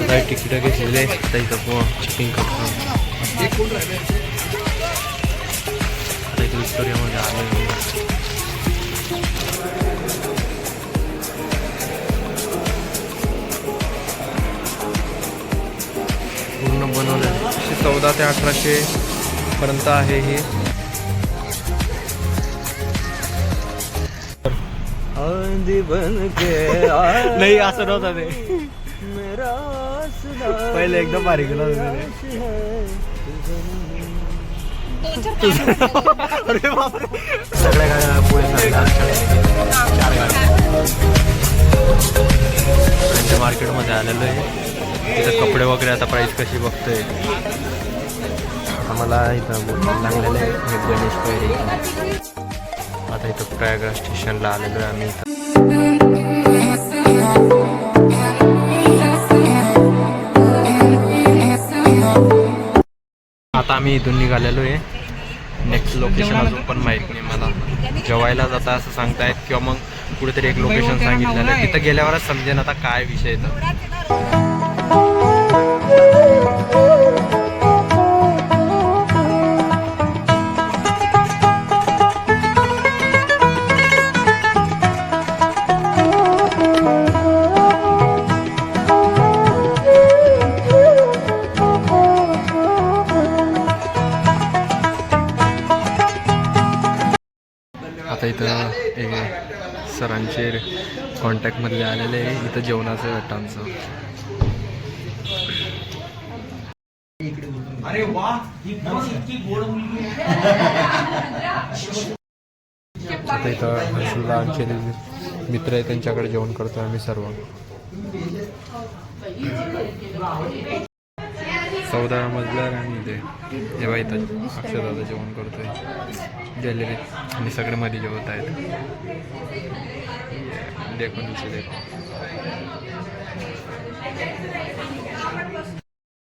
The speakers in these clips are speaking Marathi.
काही तिकीट घेतलेले आता इथं चेकिंग करतो. आता इथं विक्टोरियामध्ये आलो. पूर्ण बनवलं 1400 ते 1800 पर्यंत आहे हे. नाही असं नव्हतं ते, पहिले एकदम भारी गेला सगळ्या गाड्या पुढे 4 गाड्या मार्केटमध्ये आलेलो आहे. तिथं कपडे वगैरे आता प्राईस कशी बघतोय. आम्हाला इथं लागलेलं आहे हे गणेश पैरी. आता इथं प्रयागराज स्टेशनला आलेलो आहे आम्ही. आता आम्ही इथून निघालेलो आहे. नेक्स्ट लोकेशन अजून पण माहीत नाही मला. जेवायला जाता असं सांगतायत किंवा मग कुठेतरी एक लोकेशन सांगितलेलं आहे. तिथं गेल्यावरच समजेन आता काय विषय तर. आता इथं सरांचे कॉन्टॅक्टमधले आलेले आहे. इथं जेवणाचं वाटतं आमचं. अरे वा, आता इथं हर्षुला आमचे मित्र आहे त्यांच्याकडे जेवण करतोय आम्ही सर्व. 14 मजल्यावर आणि इथे जेव्हा इथं अक्षरदादा जेवण करतोय गेलेले आणि सगळे मध्ये जेवत आहेत. देखो नीचे देखो.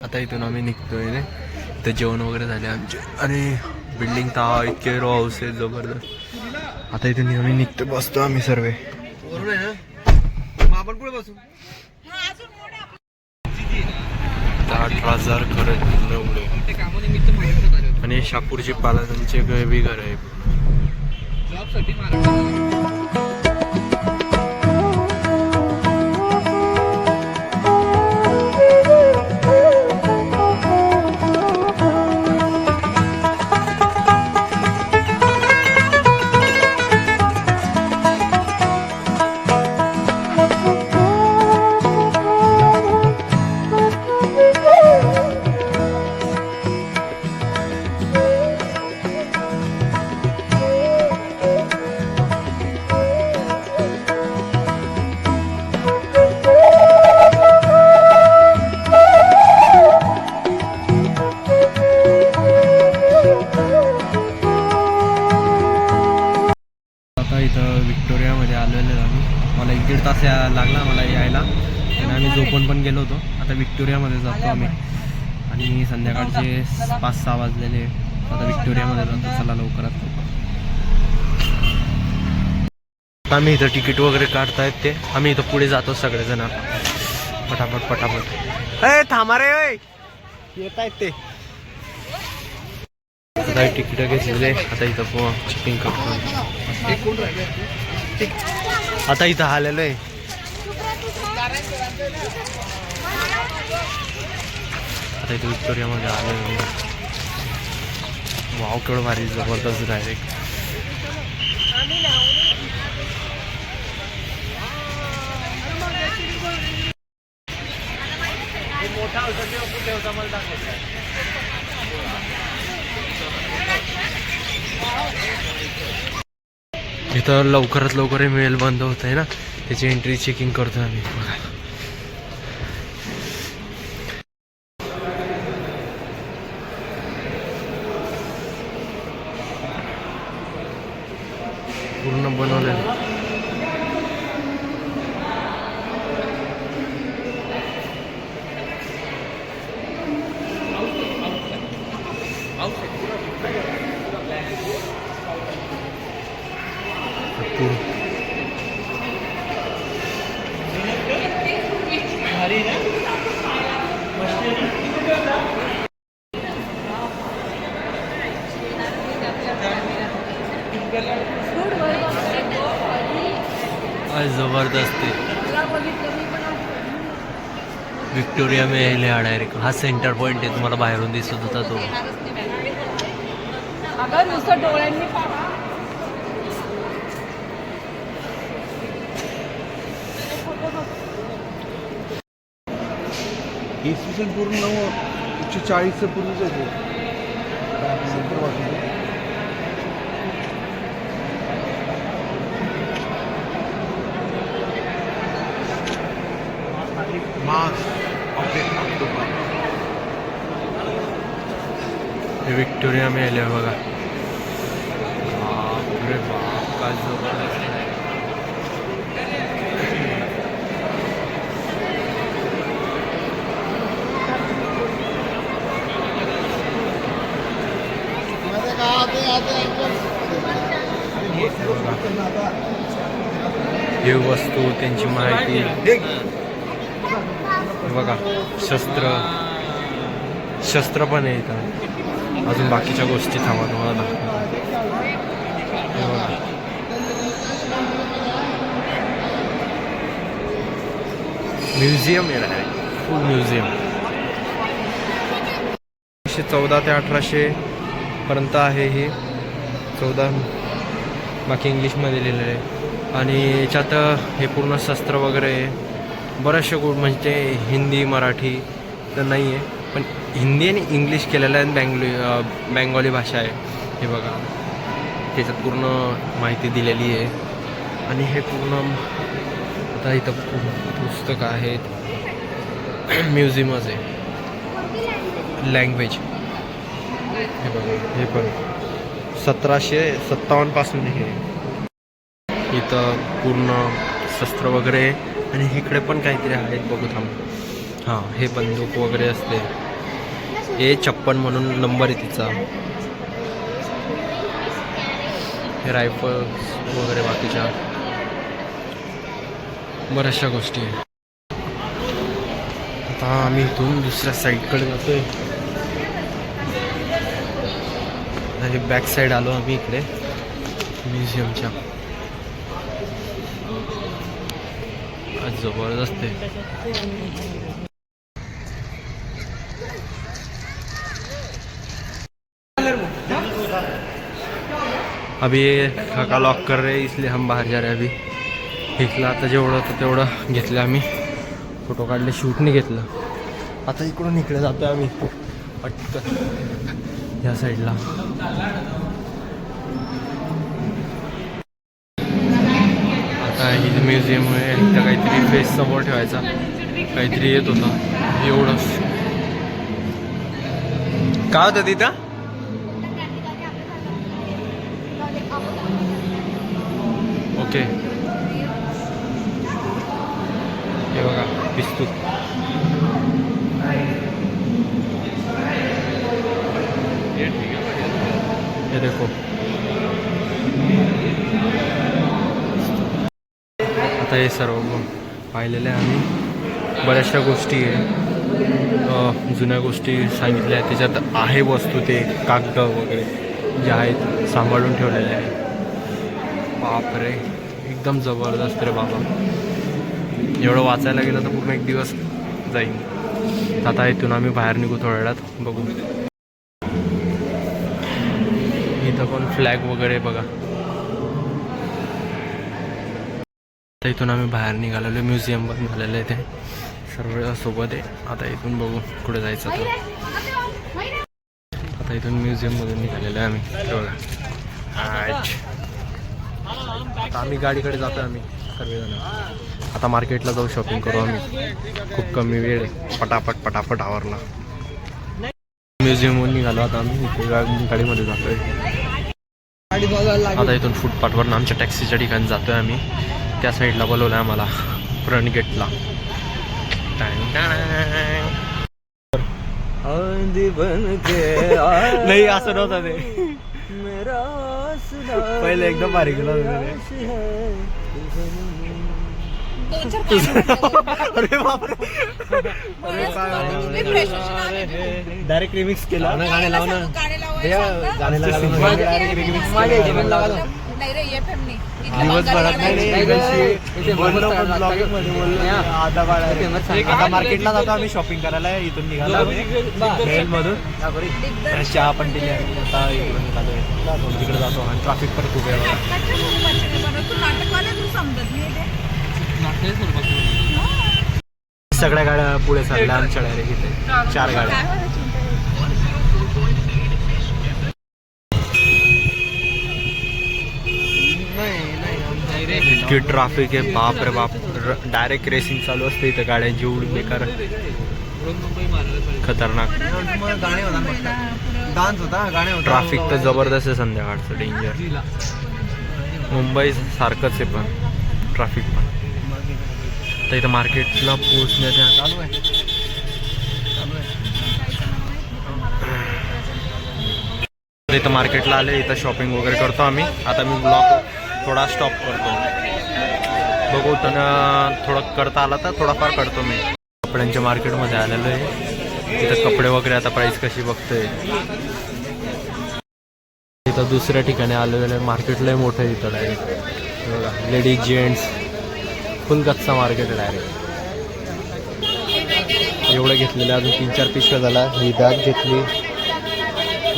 आता इथून आम्ही निघतोय रे. इथं जेवण वगैरे झाले आमचे आणि बिल्डिंग तर इतके रो हाऊस आहे जबरदस्त. आता इथून आम्ही निघतो, बसतो आम्ही सर्व. 18,000 खरंच आणि शापूरची पालांचे बी घर आहे. इथं विक्टोरियामध्ये आलेलो आम्ही. मला 1-1.5 तास लागला मला यायला आणि आम्ही झोपून पण गेलो होतो. आता विक्टोरियामध्ये जातो आम्ही आणि संध्याकाळचे 5-6 वाजलेले. आता विक्टोरियामध्ये जातो. चला लवकरात लवकर. आम्ही इथं तिकीट वगैरे काढतायत ते. आम्ही इथं पुढे जातो सगळेजण पटापट पटापट. थांबा रे येत आहेत ते. आता तिकीट घेतलेले आता इथं चेकिंग करतो. आता इथं आलेलो आहे. आता इथं विक्टोरियामध्ये आलेलो. वाव केवढं भारी जबरदस्त डायरेक्ट. इथं लवकरात लवकर मेल बंद होत आहे ना, त्याची एंट्री चेकिंग करतोय आम्ही. पूर्ण बनवलेलं. भारी ना. जबरदस्त आहे. विक्टोरिया महल आहे डायरेक्ट. हा सेंटर पॉईंट आहे, तुम्हाला बाहेरून दिसत होता तो. अगं नुसतं डोळ्यांनी पाहा. इसवी सन पूर्ण 940 पूर्वीच आहे ते. हे विक्टोरिया महल आहे बघा. बापरे बाप, काय जबरदस्त आहे. हे वस्तू, त्यांची माहिती बघा. शस्त्र पण आहे इथं. अजून बाकीच्या गोष्टी थांबा तुम्हाला दाखवतो. हे बघा. म्युझियम आहे, फुल म्युझियम. 1914 ते 1800 पर्यंत आहे हे. 14 बाकी इंग्लिशमध्ये लिहिलेलं आहे. आणि याच्यात हे पूर्ण शस्त्र वगैरे आहे. बऱ्याचशा म्हणजे हिंदी मराठी तर नाही आहे, पण हिंदी आणि इंग्लिश केलेलं आहे. बेंगॉली भाषा आहे. हे बघा, त्याच्यात पूर्ण माहिती दिलेली आहे. आणि हे पूर्ण आता इथं पुस्तकं आहेत. म्युझियमच आहे. लँग्वेज हे बघा. हे पण 1757 पासून हे इथं पूर्ण शस्त्र वगैरे. आणि इकडे पण काहीतरी आहेत, बघू थांब. हां, हे बंदूक वगैरे असते. हे 56 म्हणून नंबर आहे तिचा. हे रायफल्स वगैरे बाकीच्या बऱ्याचशा गोष्टी आहे. आता आम्ही इथून दुसऱ्या साईडकडे जातोय. आणि बॅक साईड आलो आम्ही इकडे म्युझियमच्या. जबरदस्त आहे. अभी काका लॉक कर रहे, इसलिए हम बाहेर जा रहे अभी. इथलं आता जेवढं होतं तेवढं घेतलं आम्ही. फोटो काढले, शूट नाही घेतलं. आता इकडून इकडे जातोय आम्ही पटकन या साईडला. आता इथे म्युझियम आहे. इथं काहीतरी फेस समोर ठेवायचा काहीतरी येत होतं, एवढंच. काय होतं तिथं? ओके, हे बघा पिस्तूल. हे देखो. आता हे सर्व पाहिलेलं आहे आम्ही. बऱ्याचशा गोष्टी आहे, जुन्या गोष्टी सांगितल्या आहेत. त्याच्यात आहे वस्तू, ते कागद वगैरे जे आहेत सांभाळून ठेवलेले आहे. बापरे, एकदम जबरदस्त रे बाबा. एवढं वाचायला गेलं तर पूर्ण एक दिवस जाईल. आता इथून आम्ही बाहेर निघू थोड्या वेळात, बघू. इथं पण फ्लॅग वगैरे बघा. आता इथून आम्ही बाहेर निघालेलो. म्युझियम पण झालेलं आहे ते सर्व सोबत आहे. आता इथून बघू कुठे जायचं तर. आता इथून म्युझियममधून निघालेलो आहे आम्ही बघा. आता आम्ही गाडीकडे जातो आम्ही सर्वजण. आता मार्केटला जाऊ, शॉपिंग करू आम्ही. खूप कमी वेळ आहे, पटापट आवरला. म्युझियमहून निघालो आता आम्ही. इथे गाडीमध्ये जातोय. आता इथून फुटपाथवरून आमच्या टॅक्सीच्या ठिकाणी जातोय आम्ही. त्या साईडला बोलवलं आहे आम्हाला, फ्रंट गेटला. नाही असं नव्हतं ते. पहिले एकदम बारीक गेला. अरे बापरे, डायरेक्ट रिमिक्स केला. गाणे लावणं, गाणे लावणं. नाही रे FM नाही दिवसभरात आता मार्केटला जातो आम्ही शॉपिंग करायला. इथून निघालो मधून चहा पण दिली. आता इकडून निघालो तिकडे जातो आणि ट्रॅफिक पण खूप आहे. सगळ्या गाड्या पुढे चालल्या आमच्या डायरेक्ट इथे 4 गाड्या. इतकी ट्रॅफिक आहे बाप रे बाप. डायरेक्ट रेसिंग चालू असते इथं गाड्यांची एवढी बेकार खतरनाक. ट्रॅफिक तर जबरदस्त आहे संध्याकाळचं. डेंजर. मुंबई सारखंच आहे पण ट्रॅफिक पण. तर इथं मार्केटला पोहोचण्यात चालू आहे. इथं मार्केटला आले. इथं शॉपिंग वगैरे करतो आम्ही. आता मी ब्लॉग थोडा स्टॉप करतो. बघू तर थोडं करता आला तर थोडाफार करतो मी. कपड्यांच्या मार्केटमध्ये आलेलो आहे. इथं कपडे वगैरे आता प्राईस कशी बघतोय. इथं दुसऱ्या ठिकाणी आलेलं आहे. मार्केटलाही मोठं आहे इथं डायरेक्ट. लेडीज जेंट्स फुल कच्चा मार्केट आहे डायरेक्ट. एवढं घेतलेलं आहे. अजून 3-4 पिशव्या झाला. ही बॅग घेतली.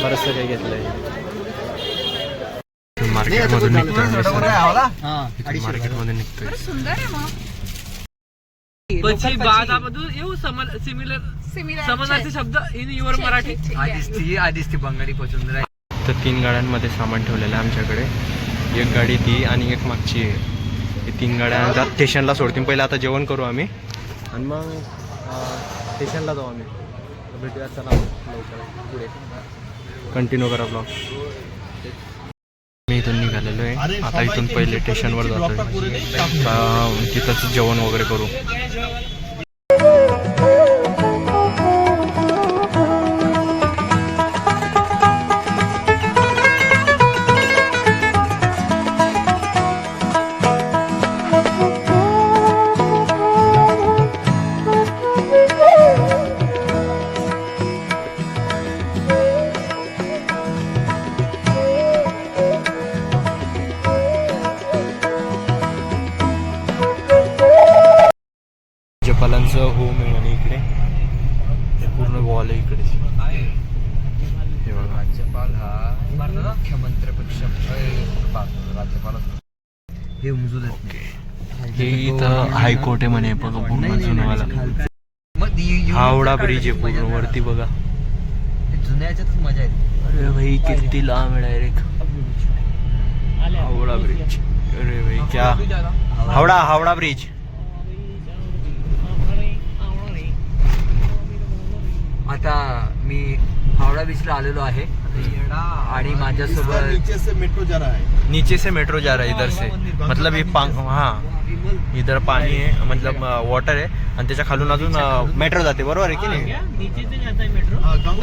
बरंचसं काही घेतलं आहे. मार्केटमधून निघतोय. मार्केटमध्ये निघतोय. सुंदर आहे मग. પછી બાદ આ બધું એવું સિમિલર સમાનાर्थी शब्द इन युअर मराठी आधीच ती बंगाली पचून. तर 3 गाड्यांमध्ये सामान ठेवलेलं आहे आमच्याकडे. एक गाडी ती आणि एक मागची आहे. ही 3 गाड्या आता स्टेशनला सोडतील. पहिले आता जेवण करू आम्ही आणि मग स्टेशनला जाऊ आम्ही. भेटूया चला लवकर पुढे. कंटिन्यू करा ब्लॉग. मी इथून निघालेलो आहे. आता इथून पहिले स्टेशनवर जातो. तिथंच जेवण वगैरे करू. राज्यपालांचं होम आहे म्हणे इकडे. पूर्ण वॉल आहे इकडे. हे बघा. राज्यपाल हा मुख्यमंत्र्यापेक्षा राज्यपाल हे उमजून हे इथं हायकोर्ट आहे म्हणे. बघा पूर्ण जुनवाला. हावडा ब्रिज आहे पूर्ण वरती बघा. जुन्याच्याच मजा आहे. अरे भाई किती लांब आहे डायरेक्ट. हावडा ब्रिज. अरे भाई क्या हावडा ब्रिज. आता मी हावडा बीचला आलेलो आहे आणि माझ्यासोबत नीचे से मेट्रो जा रहा है इधर से. मतलब ये हाँ इधर पाणी है मतलब वाटर है आणि त्याच्या खालून अजून मेट्रो जाते. बरोबर आहे की नाही.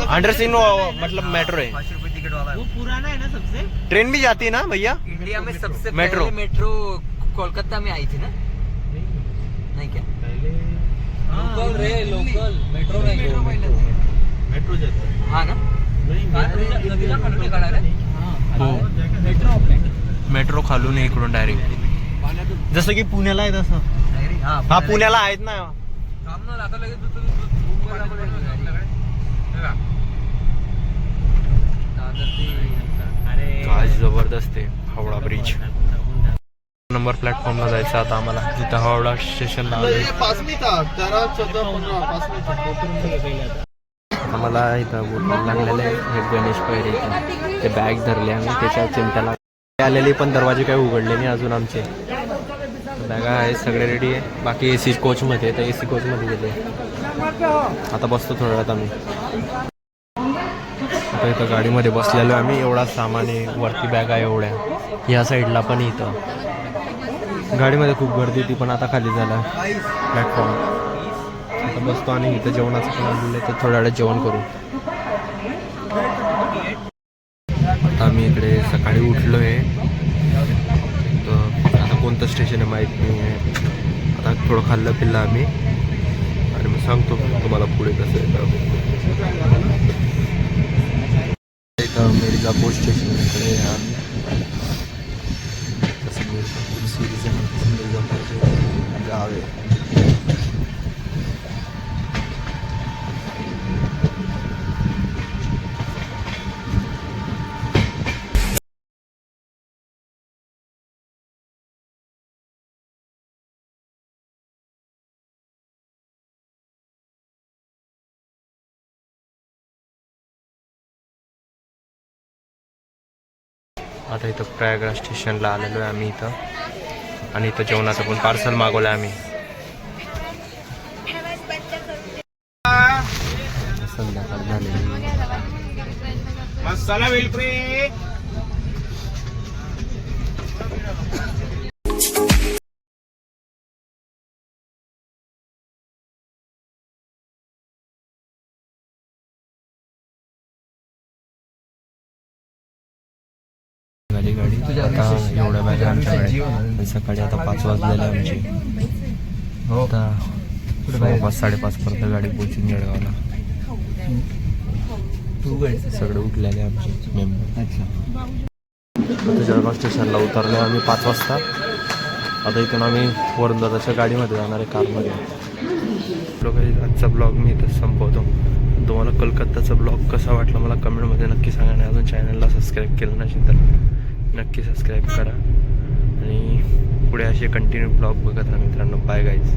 अंडर सीन मतलब मेट्रो है. 5 रुपये तिकीट वाला वो पुराना है ना सबसे. ट्रेन भी जाती है ना भैया. इंडिया में सबसे मेट्रो. पहले मेट्रो कोलकाता में आई थी ना. नहीं क्या लोकल रे लोकल मेट्रो नाही. मेट्रो हाँ ना. हो मेट्रो खालून आहे इकडून डायरेक्ट. जसं की पुण्याला आहे तसं. हा पुण्याला आहेत ना. काय जबरदस्त आहे हावडा ब्रिज. नंबर प्लॅटफॉर्मला जायचं आता आम्हाला. जिथं हावडा स्टेशनला आम्हाला इथं बोट लागलेलं आहे. हे गणेश पैरे ते बॅग धरले आम्ही त्याच्या चिमट्याला आलेली. पण दरवाजे काही उघडले नाही अजून आमचे. बॅगा आहेत सगळे रेडी आहे. बाकी AC कोचमध्ये तर AC कोचमध्ये गेले. आता बसतो थोड्या वेळात आम्ही. आता इथं गाडीमध्ये बसलेलो आम्ही. एवढा सामान आहे. वरती बॅगा एवढ्या. ह्या साईडला पण इथं गाडीमध्ये खूप गर्दी होती पण आता खाली झाला प्लॅटफॉर्म. आता बसतो आणि इथं जेवणाचं पण आलेलं आहे तर थोड्या वेळात जेवण करू. आता आम्ही इकडे सकाळी उठलो आहे. तर आता कोणतं स्टेशन आहे माहीत नाही आहे. आता थोडं खाल्लं पिल्लं आम्ही आणि मग सांगतो तुम्हाला पुढे कसं येतं. इथं मिर्झापूर स्टेशन इकडे गाव आहे. आता इथं प्रयागराज स्टेशनला आलेलो आहे आम्ही इथं. आणि इथं जेवणाचं पण पार्सल मागवलं आम्ही. संध्याकाळ झालेली. गाडी आता एवढ्या बॅग आमच्याकडे. सकाळी आता 5 वाजलेले आमची. आता 5:30 पर्यंत गाडी पोहोचून जळगावला. सगळे उठलेले आमचे मेंबर. आता जळगाव स्टेशनला उतरलो आम्ही 5 वाजता. आता इथून आम्ही वरुणदादाच्या गाडीमध्ये जाणार आहे, कारमध्ये. आजचा ब्लॉग मी इथं संपवतो. तुम्हाला कोलकाताचा ब्लॉग कसा वाटला मला कमेंटमध्ये नक्की सांगा. आणि अजून चॅनलला सबस्क्राईब केलं नसेल तर नक्की सबस्क्राईब करा. आणि पुढे असे कंटिन्यू ब्लॉग बघत राहा मित्रांनो. Bye guys.